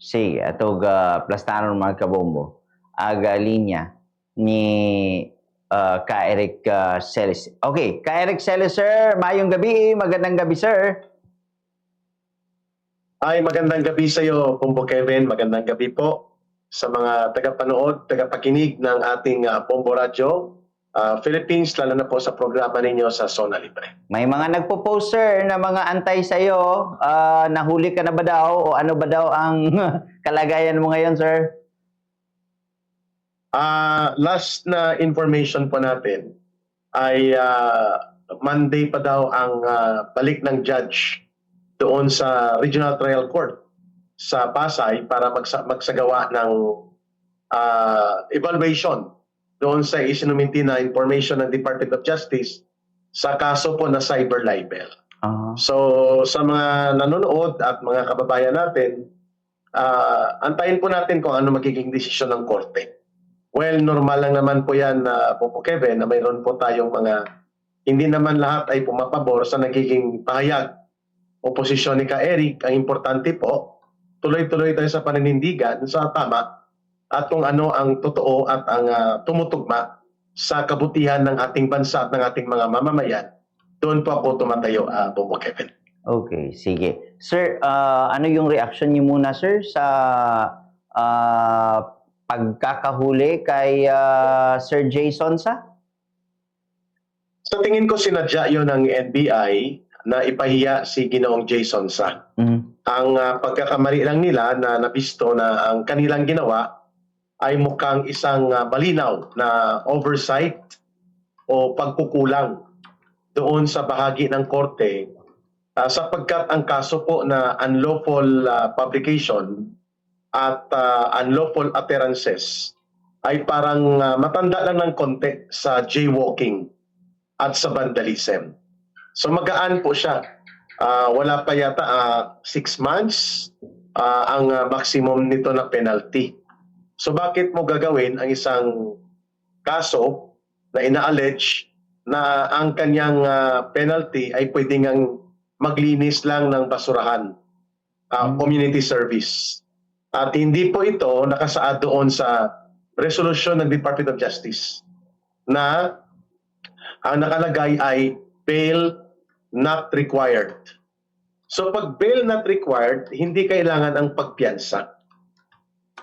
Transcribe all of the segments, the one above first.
Sige, atog plastanon mga kabombo. Aga linya ni Ka Eric Celis. Okay, Ka Eric Celis, sir. Mayong gabi. Magandang gabi, sir. Ay, magandang gabi sa iyo, Pombo Kevin. Magandang gabi po sa mga tagapanood, tagapakinig ng ating Pombo Radio Philippines, lalo na po sa programa ninyo sa Zona Libre. May mga nagpo-post, sir, na mga antay sa'yo. Nahuli ka na ba daw? O ano ba daw ang kalagayan mo ngayon, sir? Last na information po natin ay Monday pa daw ang balik ng judge doon sa Regional Trial Court sa Pasay para magsagawa ng evaluation doon sa isinuminti na information ng Department of Justice sa kaso po na cyber libel. So sa mga nanonood at mga kababayan natin, antayin po natin kung ano magiging desisyon ng korte. Well, normal lang naman po yan, Popo Kevin, na mayroon po tayong mga, hindi naman lahat ay pumapabor sa nagiging pahayag o posisyon ni Ka Eric. Ang importante po, tuloy-tuloy tayo sa paninindigan sa tama at kung ano ang totoo at ang tumutugma sa kabutihan ng ating bansa at ng ating mga mamamayan. Doon po ako tumatayo, Popo Kevin. Okay, sige. Sir, ano yung reaction niyo muna, sir, sa pagkakahuli kay Sir Jason sa? Sa tingin ko sinadya yun ng NBI na ipahiya si Ginoong Jason sa. Ang pagkakamali lang nila na nabisto na ang kanilang ginawa ay mukhang isang malinaw na oversight o pagkukulang doon sa bahagi ng korte sapagkat ang kaso po na unlawful publication at unlawful utterances ay parang matanda lang ng konti sa jaywalking at sa vandalism. So magaan po siya. Wala pa yata 6 months ang maximum nito na penalty. So bakit mo gagawin ang isang kaso na ina-allege na ang kanyang penalty ay pwede ngang maglinis lang ng basurahan, community service. At hindi po ito nakasaad doon sa resolution ng Department of Justice na ang nakalagay ay bail not required. So pag bail not required, hindi kailangan ang pagpiyansa.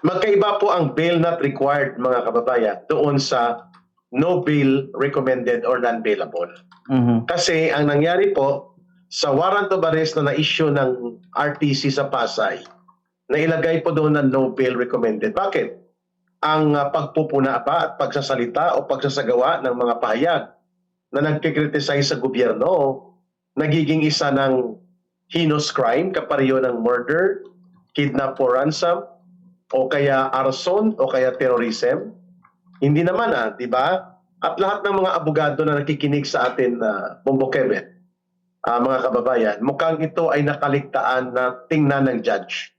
Magkaiba po ang bail not required, mga kababayan, doon sa no bail recommended or non-bailable. Kasi ang nangyari po, sa warrant of arrest na na-issue ng RTC sa Pasay, nailagay po doon na no bail recommended. Bakit? Ang pagpupuna pa at pagsasalita o pagsasagawa ng mga pahayag na nagkikriticize sa gobyerno, nagiging isa ng heinous crime, kapareho ng murder, kidnap or ransom, o kaya arson, o kaya terrorism. Hindi naman di ba? At lahat ng mga abogado na nakikinig sa atin, Pombo Kevin, mga kababayan, mukhang ito ay nakaligtaan na tingnan ng judge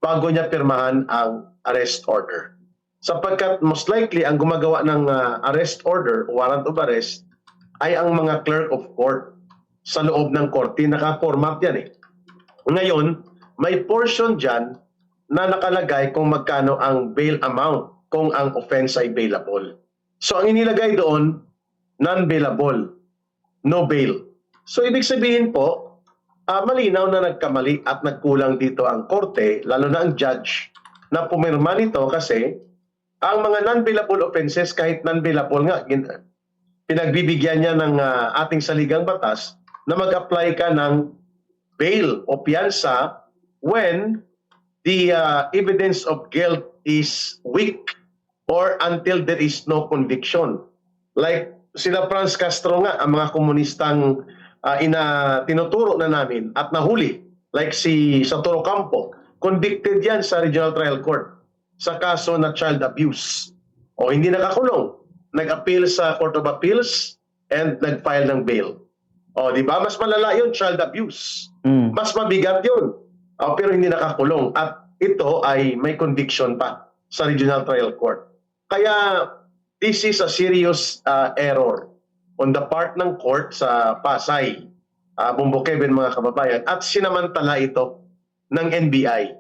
bago niya pirmahan ang arrest order. Sapagkat most likely ang gumagawa ng arrest order, warrant of arrest, ay ang mga clerk of court sa loob ng korte. Naka-format yan Ngayon, may portion dyan na nakalagay kung magkano ang bail amount kung ang offense ay bailable. So ang inilagay doon, non-bailable, no bail. So ibig sabihin po, malinaw na nagkamali at nagkulang dito ang korte, lalo na ang judge, na pumirma nito kasi ang mga non-bailable offenses, kahit non-bailable nga, pinagbibigyan niya ng ating saligang batas na mag-apply ka ng bail o piyansa when the evidence of guilt is weak or until there is no conviction. Like sila Franz Castro nga, ang mga komunistang tinuturo na namin at nahuli, like si Santoro Campo, convicted yan sa Regional Trial Court sa kaso na child abuse. O hindi nakakulong, nag-appeal sa Court of Appeals and nag-file ng bail. O di ba? Mas malala yun, child abuse. Mas mabigat yun. Pero hindi nakakulong. At ito ay may conviction pa sa Regional Trial Court. Kaya this is a serious error on the part ng court sa Pasay, Pombo Kevin, mga kababayan, at sinamantala ito ng NBI.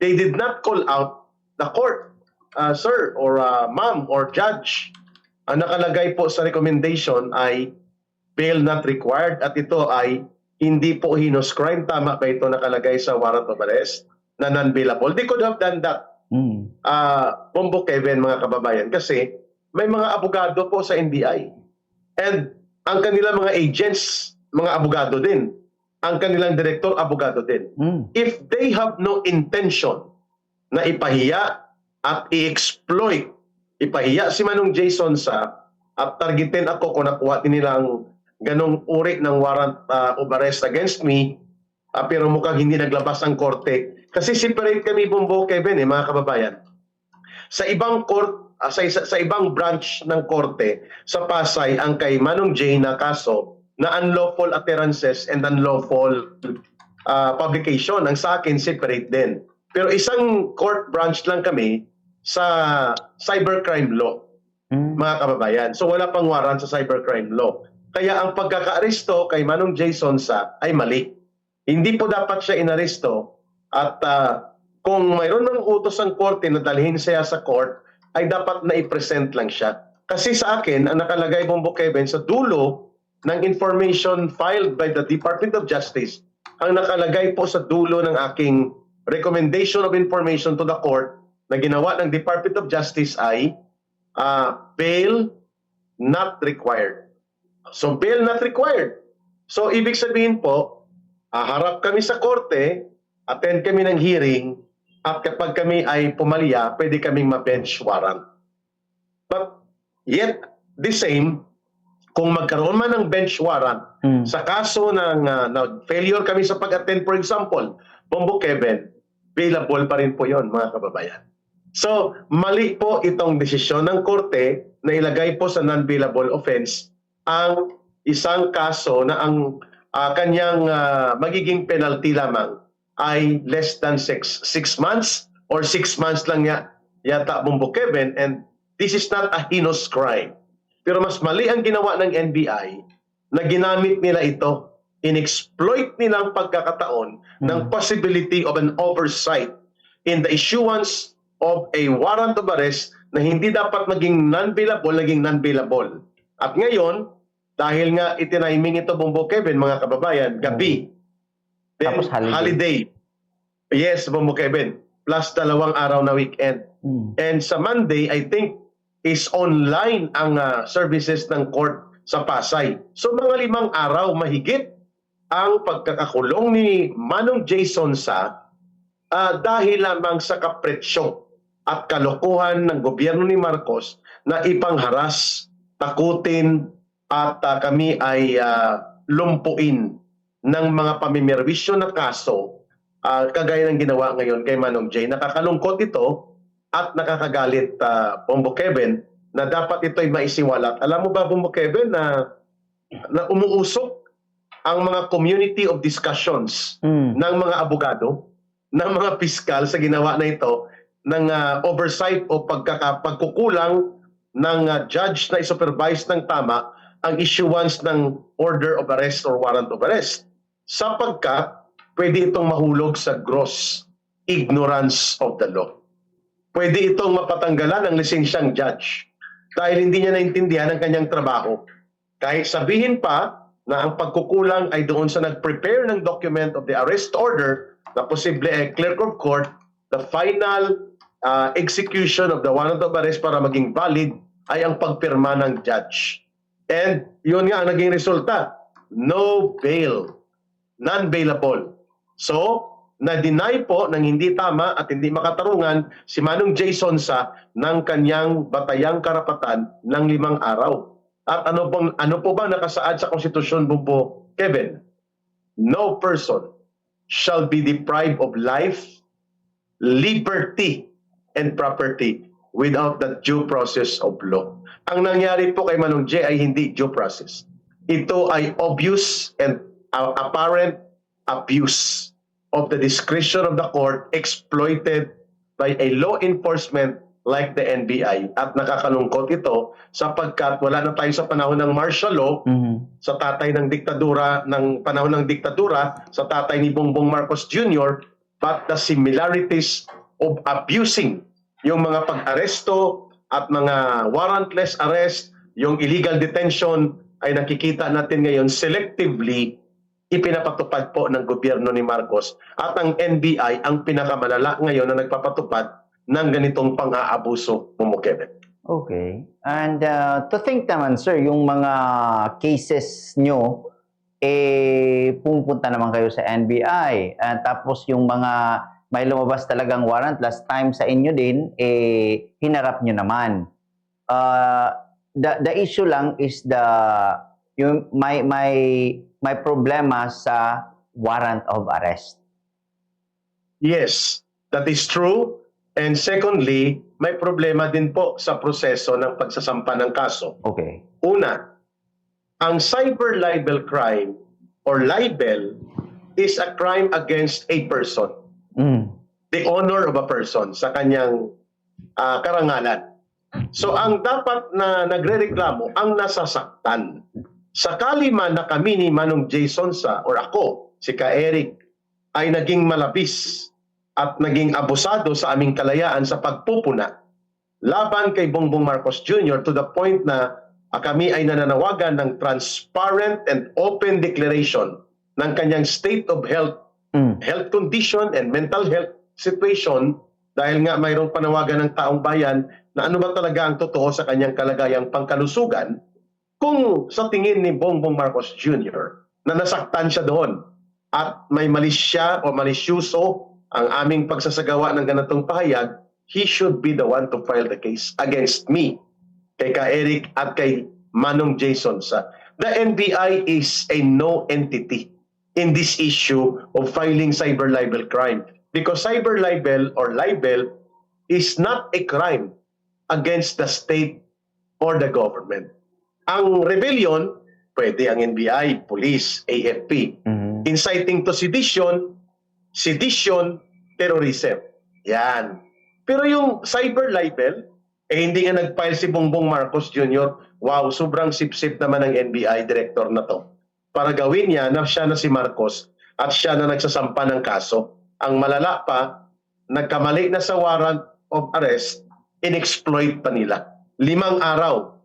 they did not call out the court, sir, or ma'am, or judge. Ang nakalagay po sa recommendation ay bail not required at ito ay hindi po heinous crime. Tama ba ito nakalagay sa warrant of arrest na non-bailable? They could have done that, Bombo Kevin, mga kababayan, kasi may mga abogado po sa NBI. And ang kanilang mga agents, mga abogado din. Ang kanilang direktor, abogado din. If they have no intention na ipahiya at i-exploit, ipahiya si Manong Jason sa at targetin ako kung nakuha din nilang ganong uri ng warrant of arrest against me, pero mukhang hindi naglabas ang korte. Kasi separate kami, Bombo Kevin, mga kababayan. Sa ibang court, sa ibang branch ng korte sa Pasay, ang kay Manong J na kaso na unlawful utterances and unlawful publication. Ang sa akin, separate din. Pero isang court branch lang kami sa cybercrime law, mga kababayan. So wala pang warrant sa cybercrime law. Kaya ang pagkaka-aresto kay Manong Jason sa ay mali. Hindi po dapat siya inaresto at kung mayroon ng utos ang korte na dalhin siya sa court, ay dapat na i-present lang siya. Kasi sa akin, ang nakalagay, Bombo Kevin, sa dulo ng information filed by the Department of Justice, ang nakalagay po sa dulo ng aking recommendation of information to the court na ginawa ng Department of Justice ay bail not required. So bail not required. So ibig sabihin po, harap kami sa korte, attend kami ng hearing, at kapag kami ay pumalya, pwede kaming ma-bench warrant. But yet, the same, kung magkaroon man ng bench warrant sa kaso ng failure kami sa pag-attend, for example, Bombo Kevin, bailable pa rin po yon, mga kababayan. So, mali po itong desisyon ng korte na ilagay po sa non-bailable offense ang isang kaso na ang kanyang magiging penalty lamang ay less than 6 months or 6 months lang yata, Bombo Kevin, and this is not a heinous crime. Pero mas mali ang ginawa ng NBI na ginamit nila ito, in-exploit nila ang pagkakataon ng possibility of an oversight in the issuance of a warrant of arrest na hindi dapat maging non-bailable, naging non-bailable. At ngayon, dahil nga itiniming ito, Bombo Kevin, mga kababayan, gabi, then Tapos holiday. Yes, Bombo Kevin, plus 2 araw na weekend. And sa Monday, I think, is online ang services ng court sa Pasay. So mga 5 araw mahigit ang pagkakakulong ni Manong Jason sa dahil lamang sa kapretsyo at kalokohan ng gobyerno ni Marcos na ipangharas, takutin at kami ay lumpuin ng mga pamimerwisyo na kaso kagaya ng ginawa ngayon kay Manong J. Nakakalungkot ito at nakakagalit, Bombo Kevin, na dapat ito'y maisiwalat. Alam mo ba, Bombo Kevin, na umuusok ang mga community of discussions ng mga abogado, ng mga piskal sa ginawa na ito, ng oversight o pagkukulang ng judge na isupervise ng tama ang issuance ng order of arrest or warrant of arrest. Sapagkat pwede itong mahulog sa gross ignorance of the law. Pwede itong mapatanggalan ng lisensyang judge dahil hindi niya naintindihan ang kanyang trabaho. Kahit sabihin pa na ang pagkukulang ay doon sa nag-prepare ng document of the arrest order na posible ay clerk of court, the final execution of the warrant of arrest para maging valid ay ang pagpirma ng judge. And yun nga ang naging resulta. No bail. Non-bailable. So, na-deny po ng hindi tama at hindi makatarungan si Manong Jason sa ng kanyang batayang karapatan ng 5 araw. At ano po ba nakasaad sa konstitusyon, Bombo Kevin? No person shall be deprived of life, liberty, and property without the due process of law. Ang nangyari po kay Manong J ay hindi due process. Ito ay obvious and apparent abuse of the discretion of the court exploited by a law enforcement like the NBI. At nakakalungkot ito sapagkat wala na tayo sa panahon ng martial law, sa tatay ng diktadura, ng panahon ng diktadura, sa tatay ni Bongbong Marcos Jr., but the similarities of abusing yung mga pag-aresto at mga warrantless arrest, yung illegal detention ay nakikita natin ngayon selectively ipinapatupad po ng gobyerno ni Marcos at ang NBI ang pinakamalala ngayon na nagpapatupad ng ganitong pang-aabuso, Mumukebe. Okay. And to think naman, sir, yung mga cases nyo, pumunta naman kayo sa NBI. Tapos yung mga may lumabas talagang warrant last time sa inyo din, hinarap nyo naman. The issue lang is yung may problema sa warrant of arrest. Yes, that is true. And secondly, may problema din po sa proseso ng pagsasampa ng kaso. Okay. Una, ang cyber libel crime or libel is a crime against a person. The honor of a person sa kanyang karangalan. So ang dapat na nagrereklamo ang nasasaktan. Sakali man na kami ni Manong Jason or ako, si Ka Eric, ay naging malabis at naging abusado sa aming kalayaan sa pagpupuna laban kay Bongbong Marcos Jr. to the point na kami ay nananawagan ng transparent and open declaration ng kanyang state of health, health condition and mental health situation dahil nga mayroong panawagan ng taong bayan na ano ba talaga ang totoo sa kanyang kalagayang pangkalusugan kung sa tingin ni Bongbong Marcos Jr. na nasaktan siya doon at may malis siya o malisyuso ang aming pagsasagawa ng ganitong pahayag, he should be the one to file the case against me, kay Ka Eric at kay Manong Jason. The NBI is a no entity in this issue of filing cyber libel crime because cyber libel or libel is not a crime against the state or the government. Ang rebellion, pwede ang NBI, police, AFP. Inciting to sedition, terrorism. Yan. Pero yung cyber libel, hindi nga nag-file si Bongbong Marcos Jr. Wow, sobrang sip-sip naman ng NBI director na to. Para gawin niya na siya na si Marcos at siya na nagsasampa ng kaso. Ang malala pa, nagkamali na sa warrant of arrest, inexploit pa nila. 5 araw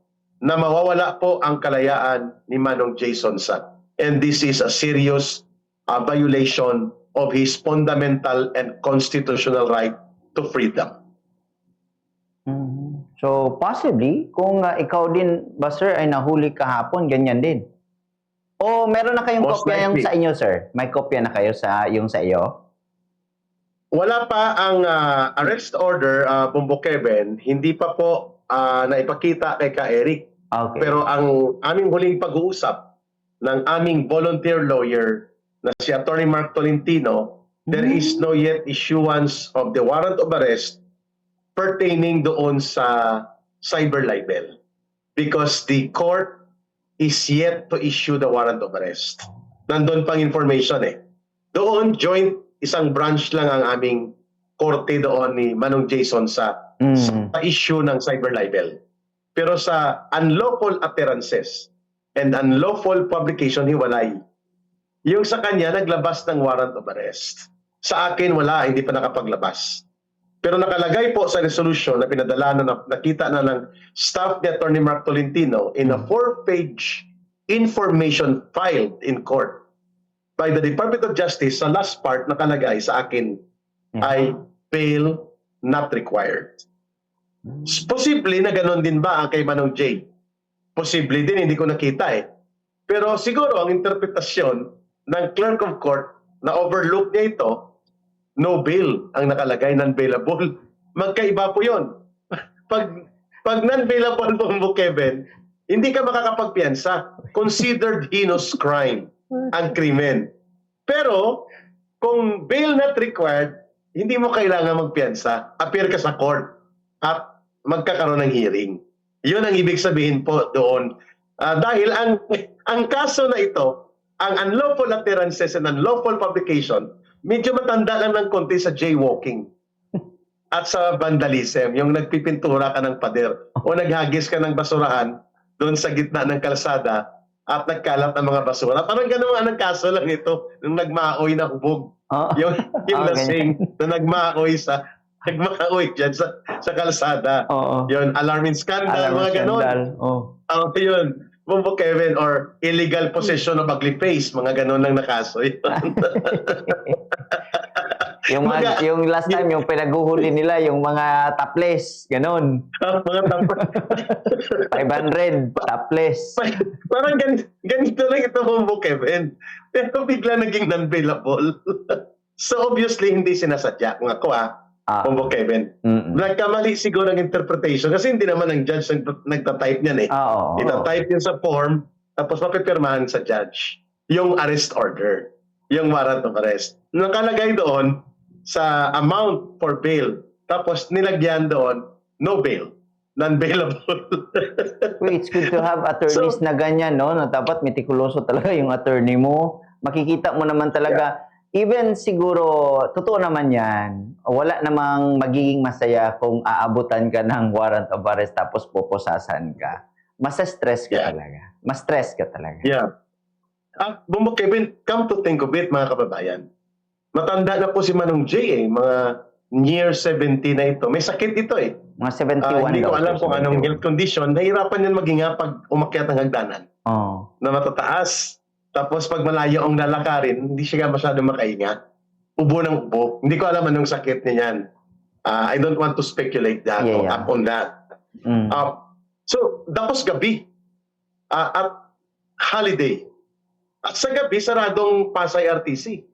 na mawawala po ang kalayaan ni Manong Jason Sa. And this is a serious violation of his fundamental and constitutional right to freedom. So possibly, kung ikaw din ba sir ay nahuli kahapon, ganyan din. O meron na kayong Most kopya yung likely. sa inyo sir? May kopya na kayo sa yung sa iyo? Wala pa ang arrest order, Bumbo Kevin, hindi pa po naipakita kay Ka Eric. Okay. Pero ang aming huling pag-uusap ng aming volunteer lawyer na si Attorney Mark Tolentino, there is no yet issuance of the warrant of arrest pertaining doon sa cyber libel because the court is yet to issue the warrant of arrest. Nandun pang information Doon, joint, isang branch lang ang aming korte doon ni Manong Jason sa issue ng cyber libel. Pero sa unlawful utterances and unlawful publication, hiwalay. Yung sa kanya, naglabas ng warrant of arrest. Sa akin, wala, hindi pa nakapaglabas. Pero nakalagay po sa resolution na pinadala na nakita na ng staff ni Attorney Mark Tolentino in a 4-page information filed in court by the Department of Justice. Sa last part, nakalagay sa akin ay bail not required. Posible na ganon din ba ang kay Manong J? Posible din, hindi ko nakita Pero siguro ang interpretasyon ng clerk of court na overlook niya ito, no bail ang nakalagay, non-bailable. Magkaiba po yun. Pag non-bailable po, Kevin, hindi ka makakapagpiyansa. Considered heinous crime ang krimen. Pero kung bail not required, hindi mo kailangan magpiyansa. Appear ka sa court at magkakaroon ng hearing. Yun ang ibig sabihin po doon. Dahil ang kaso na ito, ang unlawful utterances and unlawful publication, medyo matanda lang ng konti sa jaywalking at sa vandalism, yung nagpipintura ka ng pader o naghagis ka ng basurahan doon sa gitna ng kalsada at nagkalat ng mga basura. Parang gano'n ang kaso lang ito nung nagmaoy na hubog Oh. Yung Oh, lasing na nagmaaoy dyan sa kalsada. Oo. Yun, alarming scandal, Alarm mga ganon. scandal. Oh. Yun, Bumbo Kevin, or illegal possession of ugly face, mga ganon lang na kaso. Yun. Yung last time, yung pinaguhuli nila, yung mga topless, ganun. Mga tapos, 500, topless. parang ganito lang ito, Bumbo Kevin. Pero bigla naging non-bailable. So obviously, hindi sinasadya. Kung ako Bumbo Kevin. Nagkamali siguro ng interpretation kasi hindi naman ang judge nagtatype niyan eh. Oo. Itatype yun sa form, tapos mapipirmahan sa judge. Yung arrest order. Yung warrant of arrest. Nakalagay doon sa amount for bail. Tapos nilagyan doon, no bail. Non-bailable. Well, it's good to have attorneys na ganyan, no? Na dapat metikuloso talaga yung attorney mo. Makikita mo naman talaga, even siguro, totoo naman yan, wala namang magiging masaya kung aabutan ka ng warrant of arrest tapos pupusasan ka. Mas-stress ka talaga. Mas-stress ka talaga. Yeah. Bumbo Kevin, come to think of it, mga kababayan. Matanda na po si Manong J mga near 70 na ito. May sakit ito eh. Mga 71 hindi ko daw, alam sir, kung anong 71. health condition. Nahirapan yan maghinga pag umakyat ng hagdanan. Na matataas. Tapos pag malayo ang lalakarin, hindi siya masyado makahinga. Ubo ng ubo. Hindi ko alam anong sakit niya yan. I don't want to speculate that on that. So, tapos gabi. At holiday. At sa gabi, saradong Pasay RTC.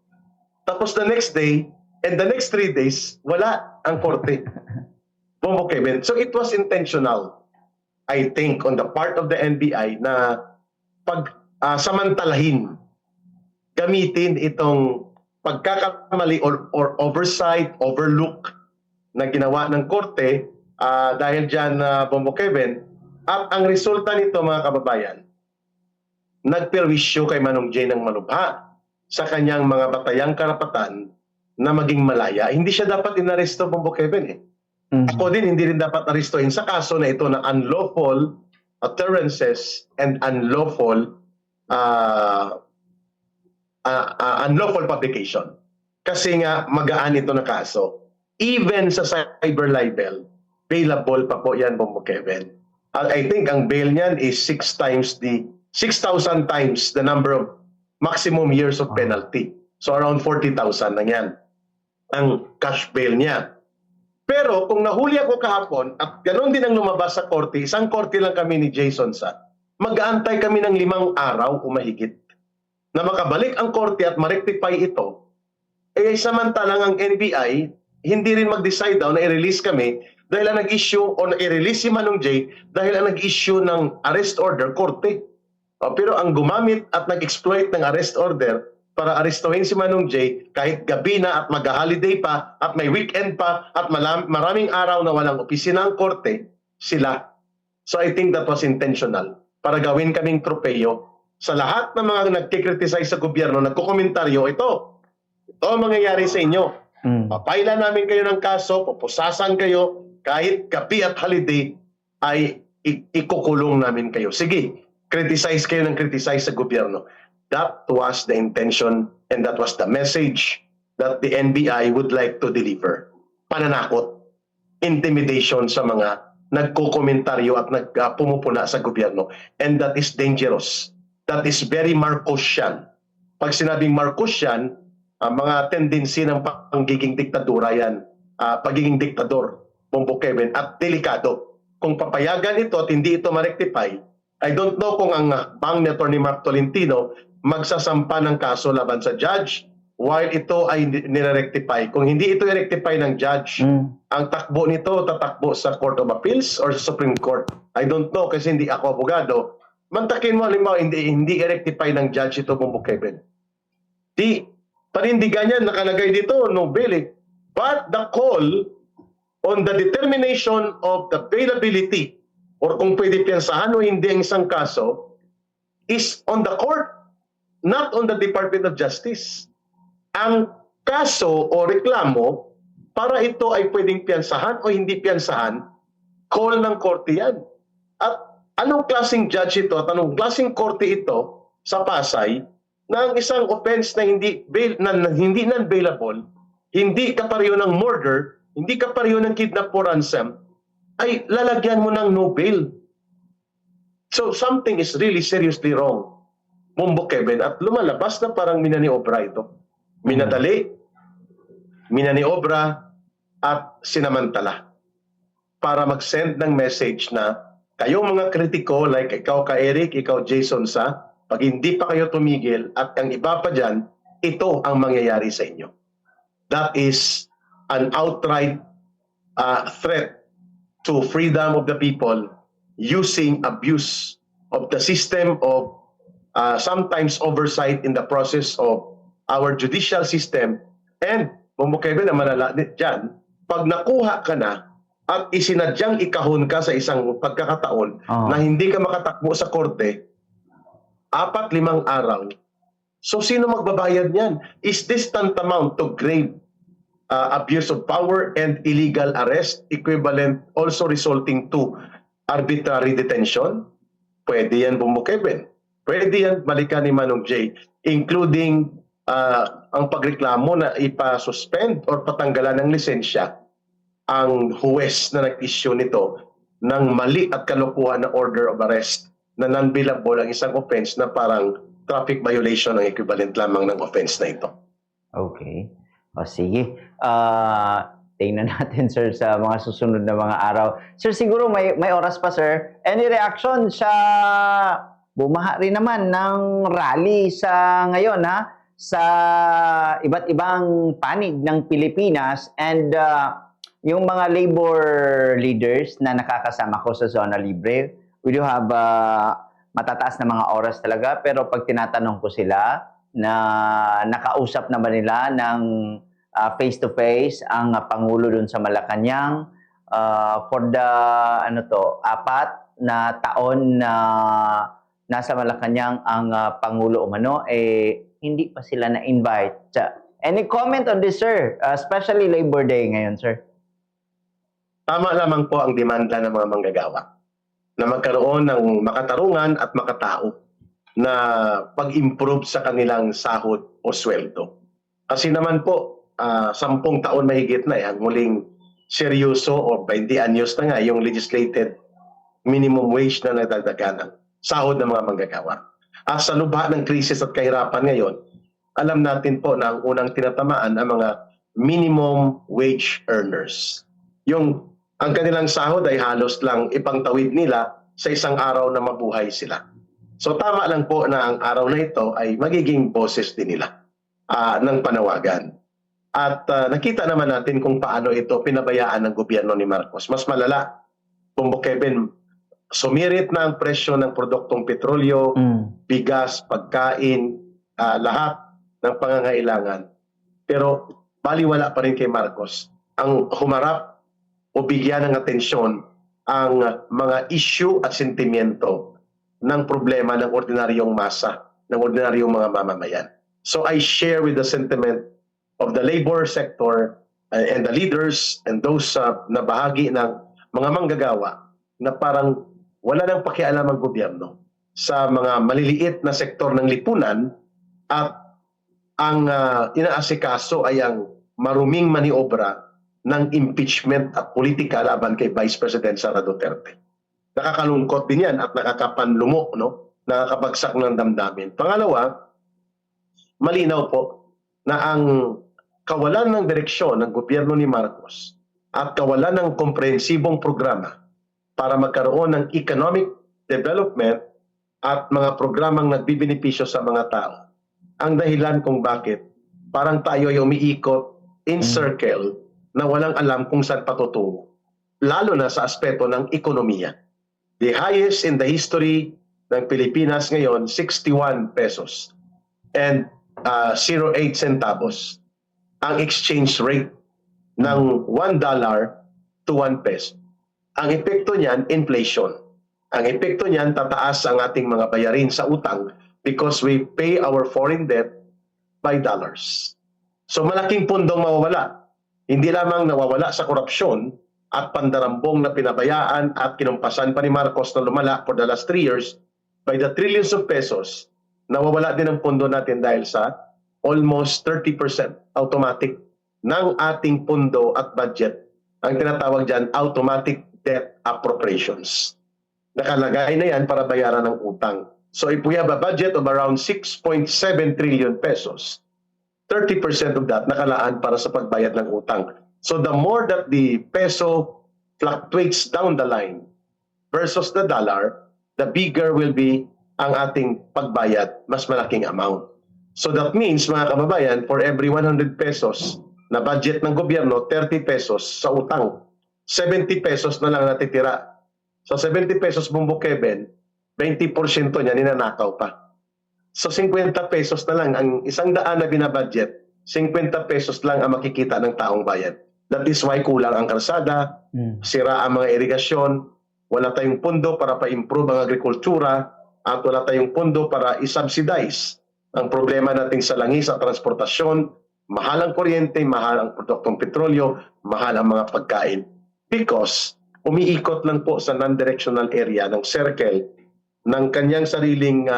Tapos the next day, and the next 3 days, wala ang korte. Bumbo Kevin. So it was intentional, I think, on the part of the NBI na samantalahin, gamitin itong pagkakamali or oversight, overlook na ginawa ng korte dahil dyan, Bumbo Kevin. At ang resulta nito, mga kababayan, nagperwisyo kay Manong J ng malubha sa kanyang mga batayang karapatan na maging malaya. Hindi siya dapat inaresto, Bumbo Kevin eh. Ako din, hindi rin dapat arestohin sa kaso na ito na unlawful utterances and unlawful publication. Kasi nga, magaan ito na kaso. Even sa cyber libel, bailable pa po yan, Bumbo Kevin. I think ang bail niyan is 6,000 times the number of maximum years of penalty. So around 40,000 na yan ang cash bail niya. Pero kung nahuli ako kahapon at ganoon din ang lumabas sa korte, isang korte lang kami ni Jason sa, mag-aantay kami ng 5 araw o mahigit na makabalik ang korte at ma-rectify ito. Samantalang ang NBI hindi rin mag-decide daw na i-release kami dahil ang nag-issue o na-i-release si Manong J dahil ang nag-issue ng arrest order, korte. Pero ang gumamit at nag-exploit ng arrest order para arestuhin si Manong J kahit gabi na at mag-holiday pa at may weekend pa at maraming araw na walang opisina ang korte, sila. So I think that was intentional para gawin kaming tropeyo sa lahat ng mga nagkikriticize sa gobyerno, nagkukomentaryo, ito ang mangyayari sa inyo. Papailan namin kayo ng kaso, pupusasan kayo, kahit gabi at holiday ay ikukulong namin kayo. Sige, criticize kayo ng criticize sa gobyerno. That was the intention and that was the message that the NBI would like to deliver. Pananakot, intimidation sa mga nagkukomentaryo at nagpumupuna sa gobyerno. And that is dangerous. That is very Marcosian. Pag sinabing Marcosian, mga tendency ng pagiging diktadura yan. Pagiging diktador, Bumbo Kevin, at delikado. Kung papayagan ito at hindi ito ma-rectify, I don't know kung ang bang ni Atty. Mark Tolentino magsasampa ng kaso laban sa judge while ito ay nire-rectify. Kung hindi ito i-rectify ng judge, ang takbo nito tatakbo sa Court of Appeals or sa Supreme Court. I don't know kasi hindi ako abogado. Mantakin mo, halimbawa, hindi i-rectify ng judge ito, Bumbo Kevin. Di, panindigan yan, nakalagay dito, no bail eh. But the call on the determination of the bailability or kung pwede piyansahan o hindi ang isang kaso is on the court, not on the Department of Justice. Ang kaso o reklamo, para ito ay pwedeng piyansahan o hindi piyansahan, call ng korte yan. At anong klaseng judge ito at anong klaseng korte ito sa Pasay na ang isang offense na hindi non-bailable, hindi kapareho ng murder, hindi kapareho ng kidnap or ransom, ay lalagyan mo ng no bail. So something is really seriously wrong, Bumbo Kevin, at lumalabas na parang minaniobra ito. Minadali, minaniobra, at sinamantala para mag-send ng message na kayong mga kritiko, like ikaw ka Eric, ikaw Jason Sa, pag hindi pa kayo tumigil at ang iba pa dyan, ito ang mangyayari sa inyo. That is an outright threat to freedom of the people using abuse of the system of sometimes oversight in the process of our judicial system. And, Bumukebe na malala dyan, pag nakuha ka na at isinadyang ikahon ka sa isang pagkakataon na hindi ka makatakbo sa korte, 4-5 araw. So sino magbabayad niyan? Is this tantamount to grave abuse of power and illegal arrest, equivalent also resulting to arbitrary detention? Pwede yan, Bumukeben. Pwede yan balikan ni Manong J, including ang pagreklamo na ipasuspend or patanggalan ng lisensya ang huwes na nag-issue nito ng mali at kalokohan na order of arrest na non-bailable ang isang offense na parang traffic violation ang equivalent lamang ng offense na ito. Okay. O sige. Tingnan natin, sir, sa mga susunod na mga araw. Sir, siguro may oras pa, sir. Any reaction sa bumaha rin naman ng rally sa ngayon, ha? Sa iba't ibang panig ng Pilipinas and yung mga labor leaders na nakakasama ko sa Zona Libre, we do have matataas na mga oras talaga, pero pag tinatanong ko sila na nakausap naman nila ng face-to-face ang Pangulo dun sa Malacanang for the 4 na taon na nasa Malacanang ang Pangulo umano, hindi pa sila na-invite. Any comment on this, sir? Especially Labor Day ngayon, sir. Tama lamang po ang demanda ng mga manggagawa na magkaroon ng makatarungan at makatao na pag-improve sa kanilang sahod o sweldo. Kasi naman po, 10 taon mahigit na ang muling seryoso o 20 anyos na nga yung legislated minimum wage na nadagdagan ng sahod ng mga manggagawa. At sa lubha ng krisis at kahirapan ngayon, alam natin po na ang unang tinatamaan ang mga minimum wage earners. Ang kanilang sahod ay halos lang ipangtawid nila sa isang araw na mabuhay sila. So tama lang po na ang araw na ito ay magiging boses din nila ng panawagan. At nakita naman natin kung paano ito pinabayaan ng gobyerno ni Marcos. Mas malala, Kevin, sumirit na ang presyo ng produktong petrolyo, bigas, pagkain, lahat ng pangangailangan. Pero baliwala pa rin kay Marcos ang humarap o bigyan ng atensyon ang mga issue at sentimiento ng problema ng ordinaryong masa, ng ordinaryong mga mamamayan. So I share with the sentiment of the labor sector and the leaders and those na bahagi ng mga manggagawa na parang wala nang pakialam ang gobyerno sa mga maliliit na sektor ng lipunan at ang inaasikaso ay ang maruming maniobra ng impeachment at politika laban kay Vice President Sara Duterte. Nakakalungkot din yan at nakakapanlumo, no? Nakakabagsak ng damdamin. Pangalawa, malinaw po na ang kawalan ng direksyon ng gobyerno ni Marcos at kawalan ng komprehensibong programa para magkaroon ng economic development at mga programang nagbibenepisyo sa mga tao ang dahilan kung bakit parang tayo ay umiikot in circle na walang alam kung saan patutungo, lalo na sa aspeto ng ekonomiya. The highest in the history ng Pilipinas ngayon, 61 pesos and 08 centavos ang exchange rate ng $1 to 1 peso. Ang epekto niyan, inflation. Ang epekto niyan, tataas ang ating mga bayarin sa utang because we pay our foreign debt by dollars. So malaking pundong mawawala. Hindi lamang nawawala sa korupsyon at pandarambong na pinabayaan at kinumpasan pa ni Marcos na lumala for the last 3 years by the trillions of pesos nawawala din ang pondo natin dahil sa almost 30% automatic ng ating pondo at budget. Ang tinatawag dyan, automatic debt appropriations. Nakalagay na yan para bayaran ng utang. So if we have a budget of around 6.7 trillion pesos, 30% of that nakalaan para sa pagbayad ng utang. So the more that the peso fluctuates down the line versus the dollar, the bigger will be ang ating pagbayad, mas malaking amount. So that means, mga kababayan, for every 100 pesos na budget ng gobyerno, 30 pesos sa utang. 70 pesos na lang natitira. So 70 pesos Bumbo Kevin, 20% niya ninanakaw pa. So 50 pesos na lang ang 100 na binabudget, 50 pesos lang ang makikita ng taong bayan. That is why kulang ang kalsada, sira ang mga irigasyon, wala tayong pondo para pa-improve ang agrikultura, at wala tayong pondo para i-subsidize ang problema natin sa langis at transportasyon, mahal ang kuryente, mahal ang produktong petrolyo, mahal ang mga pagkain. Because umiikot lang po sa non-directional area ng circle ng kanyang sariling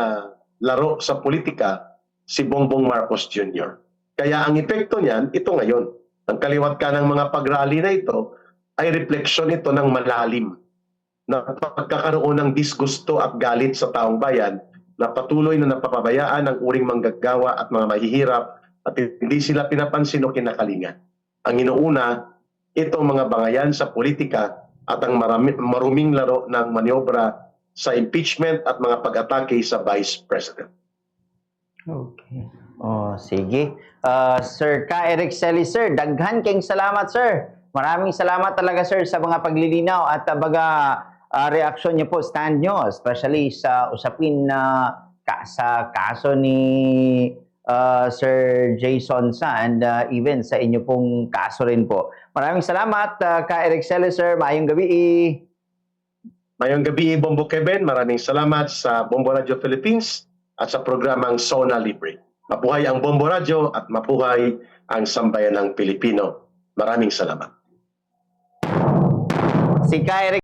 laro sa politika, si Bongbong Marcos Jr. Kaya ang epekto niyan, ito ngayon. Ang kaliwat ka ng mga pag-rally na ito ay refleksyon ito ng malalim na pagkakaroon ng disgusto at galit sa taong bayan na patuloy na napapabayaan ang uring manggagawa at mga mahihirap at hindi sila pinapansin o kinakalingan. Ang inuuna, itong mga bangayan sa politika at ang maruming laro ng maniobra sa impeachment at mga pag-atake sa Vice President. Okay. Oh, sige. Sir Ka Eric Celis, sir, daghan kayong salamat, sir. Maraming salamat talaga, sir, sa mga paglilinaw at reaksyon niyo po, stand niyo, especially sa usapin na sa kaso ni Sir Jason Sa and even sa inyo pong kaso rin po. Maraming salamat, Ka Eric Celis, sir. Maayong gabi. Mayong gabi, Bombo Kevin. Maraming salamat sa Bombo Radio Philippines at sa programang Zona Libre. Mabuhay ang Bombo Radio at mabuhay ang sambayanang Pilipino. Maraming salamat. Si Ka Eric